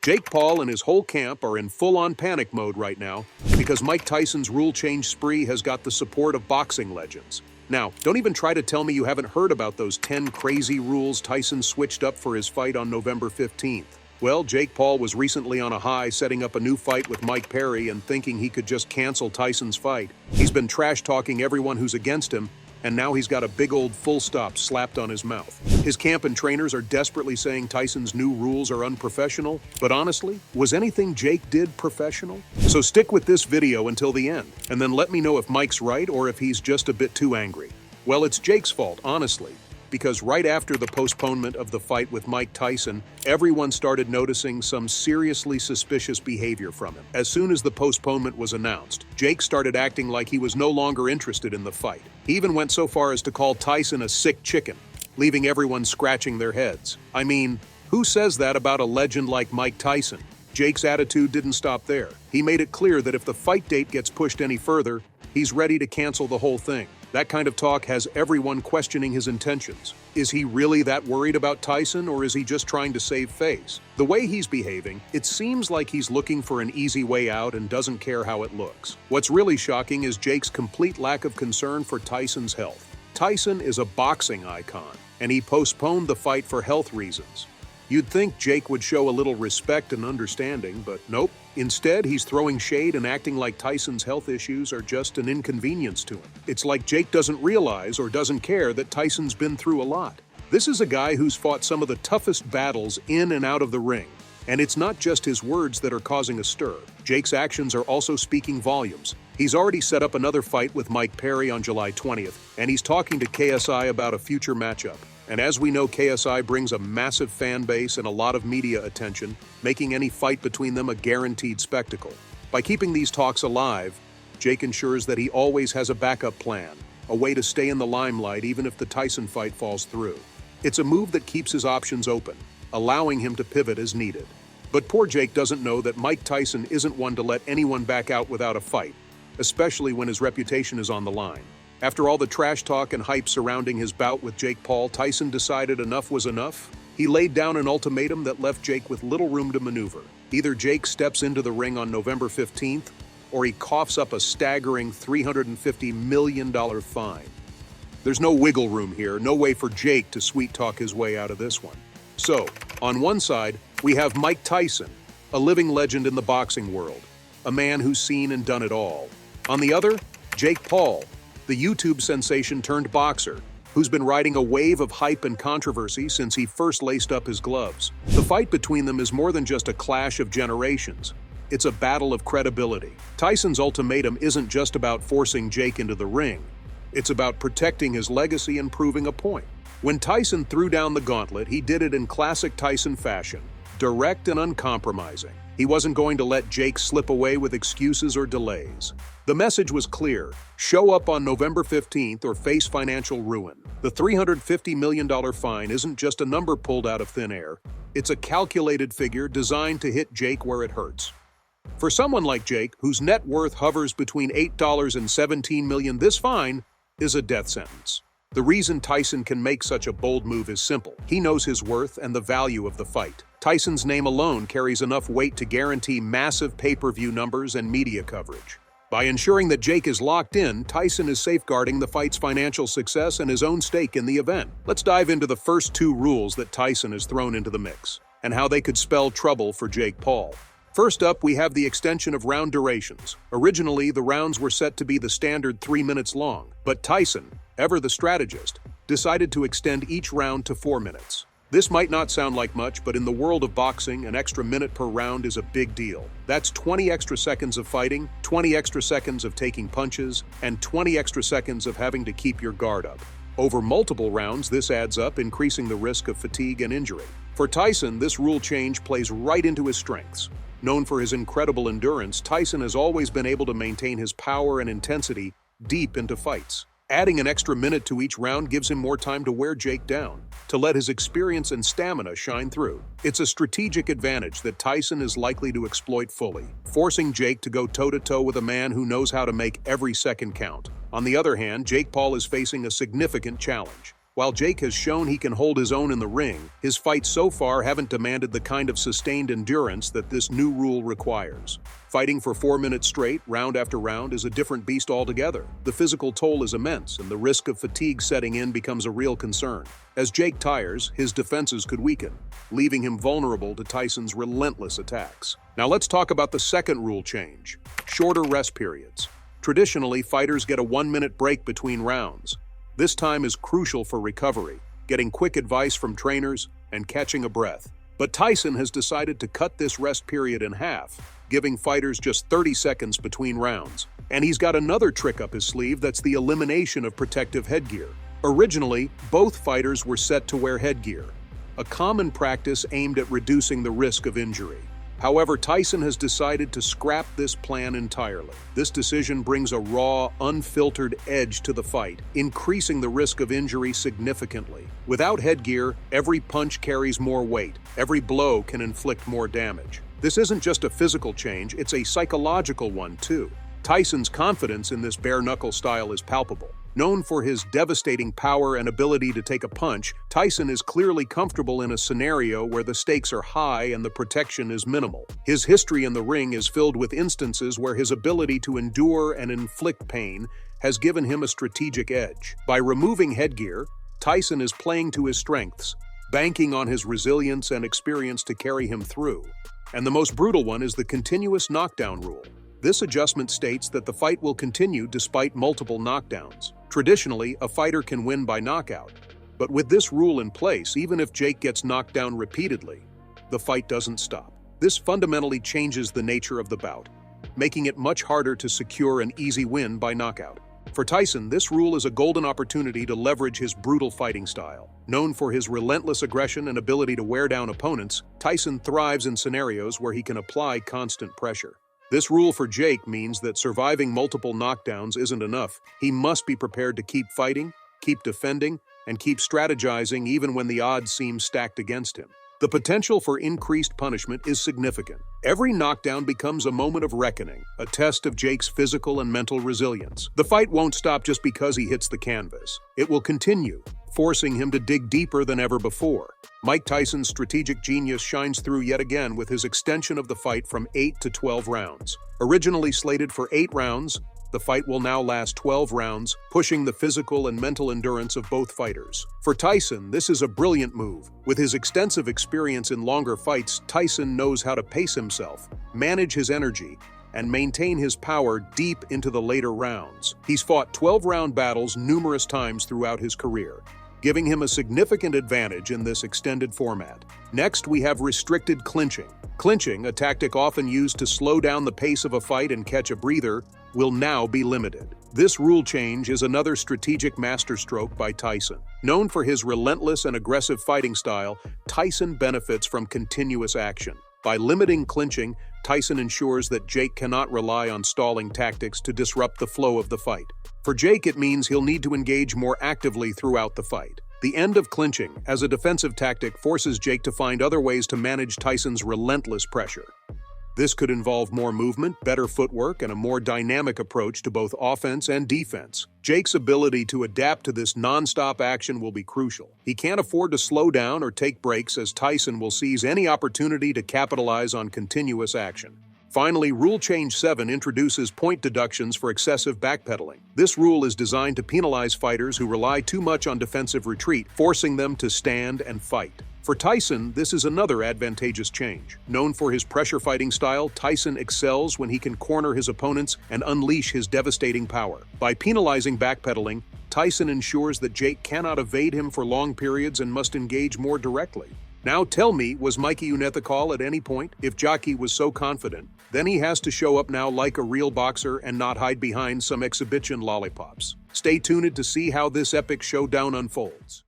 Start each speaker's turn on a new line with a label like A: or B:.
A: Jake Paul and his whole camp are in full-on panic mode right now because Mike Tyson's rule change spree has got the support of boxing legends. Now, don't even try to tell me you haven't heard about those 10 crazy rules Tyson switched up for his fight on November 15th. Well, Jake Paul was recently on a high setting up a new fight with Mike Perry and thinking he could just cancel Tyson's fight. He's been trash-talking everyone who's against him, and now he's got a big old full stop slapped on his mouth. His camp and trainers are desperately saying Tyson's new rules are unprofessional, but honestly, was anything Jake did professional? So stick with this video until the end, and then let me know if Mike's right or if he's just a bit too angry. Well, it's Jake's fault, honestly, because right after the postponement of the fight with Mike Tyson, everyone started noticing some seriously suspicious behavior from him. As soon as the postponement was announced, Jake started acting like he was no longer interested in the fight. He even went so far as to call Tyson a sick chicken, leaving everyone scratching their heads. I mean, who says that about a legend like Mike Tyson? Jake's attitude didn't stop there. He made it clear that if the fight date gets pushed any further, he's ready to cancel the whole thing. That kind of talk has everyone questioning his intentions. Is he really that worried about Tyson, or is he just trying to save face? The way he's behaving, it seems like he's looking for an easy way out and doesn't care how it looks. What's really shocking is Jake's complete lack of concern for Tyson's health. Tyson is a boxing icon, and he postponed the fight for health reasons. You'd think Jake would show a little respect and understanding, but nope. Instead, he's throwing shade and acting like Tyson's health issues are just an inconvenience to him. It's like Jake doesn't realize or doesn't care that Tyson's been through a lot. This is a guy who's fought some of the toughest battles in and out of the ring. And it's not just his words that are causing a stir. Jake's actions are also speaking volumes. He's already set up another fight with Mike Perry on July 20th, and he's talking to KSI about a future matchup. And as we know, KSI brings a massive fan base and a lot of media attention, making any fight between them a guaranteed spectacle. By keeping these talks alive, Jake ensures that he always has a backup plan, a way to stay in the limelight even if the Tyson fight falls through. It's a move that keeps his options open, allowing him to pivot as needed. But poor Jake doesn't know that Mike Tyson isn't one to let anyone back out without a fight, especially when his reputation is on the line. After all the trash talk and hype surrounding his bout with Jake Paul, Tyson decided enough was enough. He laid down an ultimatum that left Jake with little room to maneuver. Either Jake steps into the ring on November 15th, or he coughs up a staggering $350 million fine. There's no wiggle room here, no way for Jake to sweet-talk his way out of this one. So, on one side, we have Mike Tyson, a living legend in the boxing world, a man who's seen and done it all. On the other, Jake Paul, the YouTube sensation turned boxer, who's been riding a wave of hype and controversy since he first laced up his gloves. The fight between them is more than just a clash of generations. It's a battle of credibility. Tyson's ultimatum isn't just about forcing Jake into the ring. It's about protecting his legacy and proving a point. When Tyson threw down the gauntlet, he did it in classic Tyson fashion, direct and uncompromising. He wasn't going to let Jake slip away with excuses or delays. The message was clear: show up on November 15th or face financial ruin. The $350 million fine isn't just a number pulled out of thin air. It's a calculated figure designed to hit Jake where it hurts. For someone like Jake, whose net worth hovers between $8 and $17 million, this fine is a death sentence. The reason Tyson can make such a bold move is simple. He knows his worth and the value of the fight. Tyson's name alone carries enough weight to guarantee massive pay-per-view numbers and media coverage. By ensuring that Jake is locked in, Tyson is safeguarding the fight's financial success and his own stake in the event. Let's dive into the first two rules that Tyson has thrown into the mix, and how they could spell trouble for Jake Paul. First up, we have the extension of round durations. Originally, the rounds were set to be the standard 3 minutes long, but Tyson, ever the strategist, decided to extend each round to 4 minutes. This might not sound like much, but in the world of boxing, an extra minute per round is a big deal. That's 20 extra seconds of fighting, 20 extra seconds of taking punches, and 20 extra seconds of having to keep your guard up. Over multiple rounds, this adds up, increasing the risk of fatigue and injury. For Tyson, this rule change plays right into his strengths. Known for his incredible endurance, Tyson has always been able to maintain his power and intensity deep into fights. Adding an extra minute to each round gives him more time to wear Jake down, to let his experience and stamina shine through. It's a strategic advantage that Tyson is likely to exploit fully, forcing Jake to go toe-to-toe with a man who knows how to make every second count. On the other hand, Jake Paul is facing a significant challenge. While Jake has shown he can hold his own in the ring, his fights so far haven't demanded the kind of sustained endurance that this new rule requires. Fighting for 4 minutes straight, round after round, is a different beast altogether. The physical toll is immense, and the risk of fatigue setting in becomes a real concern. As Jake tires, his defenses could weaken, leaving him vulnerable to Tyson's relentless attacks. Now let's talk about the second rule change: shorter rest periods. Traditionally, fighters get a 1-minute break between rounds. This time is crucial for recovery, getting quick advice from trainers, and catching a breath. But Tyson has decided to cut this rest period in half, giving fighters just 30 seconds between rounds. And he's got another trick up his sleeve: that's the elimination of protective headgear. Originally, both fighters were set to wear headgear, a common practice aimed at reducing the risk of injury. However, Tyson has decided to scrap this plan entirely. This decision brings a raw, unfiltered edge to the fight, increasing the risk of injury significantly. Without headgear, every punch carries more weight. Every blow can inflict more damage. This isn't just a physical change, it's a psychological one too. Tyson's confidence in this bare-knuckle style is palpable. Known for his devastating power and ability to take a punch, Tyson is clearly comfortable in a scenario where the stakes are high and the protection is minimal. His history in the ring is filled with instances where his ability to endure and inflict pain has given him a strategic edge. By removing headgear, Tyson is playing to his strengths, banking on his resilience and experience to carry him through. And the most brutal one is the continuous knockdown rule. This adjustment states that the fight will continue despite multiple knockdowns. Traditionally, a fighter can win by knockout, but with this rule in place, even if Jake gets knocked down repeatedly, the fight doesn't stop. This fundamentally changes the nature of the bout, making it much harder to secure an easy win by knockout. For Tyson, this rule is a golden opportunity to leverage his brutal fighting style. Known for his relentless aggression and ability to wear down opponents, Tyson thrives in scenarios where he can apply constant pressure. This rule for Jake means that surviving multiple knockdowns isn't enough. He must be prepared to keep fighting, keep defending, and keep strategizing even when the odds seem stacked against him. The potential for increased punishment is significant. Every knockdown becomes a moment of reckoning, a test of Jake's physical and mental resilience. The fight won't stop just because he hits the canvas. It will continue, forcing him to dig deeper than ever before. Mike Tyson's strategic genius shines through yet again with his extension of the fight from 8 to 12 rounds. Originally slated for 8 rounds, the fight will now last 12 rounds, pushing the physical and mental endurance of both fighters. For Tyson, this is a brilliant move. With his extensive experience in longer fights, Tyson knows how to pace himself, manage his energy, and maintain his power deep into the later rounds. He's fought 12-round battles numerous times throughout his career, giving him a significant advantage in this extended format. Next, we have restricted clinching. Clinching, a tactic often used to slow down the pace of a fight and catch a breather, will now be limited. This rule change is another strategic masterstroke by Tyson. Known for his relentless and aggressive fighting style, Tyson benefits from continuous action. By limiting clinching, Tyson ensures that Jake cannot rely on stalling tactics to disrupt the flow of the fight. For Jake, it means he'll need to engage more actively throughout the fight. The end of clinching, as a defensive tactic, forces Jake to find other ways to manage Tyson's relentless pressure. This could involve more movement, better footwork, and a more dynamic approach to both offense and defense. Jake's ability to adapt to this non-stop action will be crucial. He can't afford to slow down or take breaks, as Tyson will seize any opportunity to capitalize on continuous action. Finally, Rule Change 7 introduces point deductions for excessive backpedaling. This rule is designed to penalize fighters who rely too much on defensive retreat, forcing them to stand and fight. For Tyson, this is another advantageous change. Known for his pressure fighting style, Tyson excels when he can corner his opponents and unleash his devastating power. By penalizing backpedaling, Tyson ensures that Jake cannot evade him for long periods and must engage more directly. Now tell me, was Mikey unethical at any point? If Jockey was so confident, then he has to show up now like a real boxer and not hide behind some exhibition lollipops. Stay tuned to see how this epic showdown unfolds.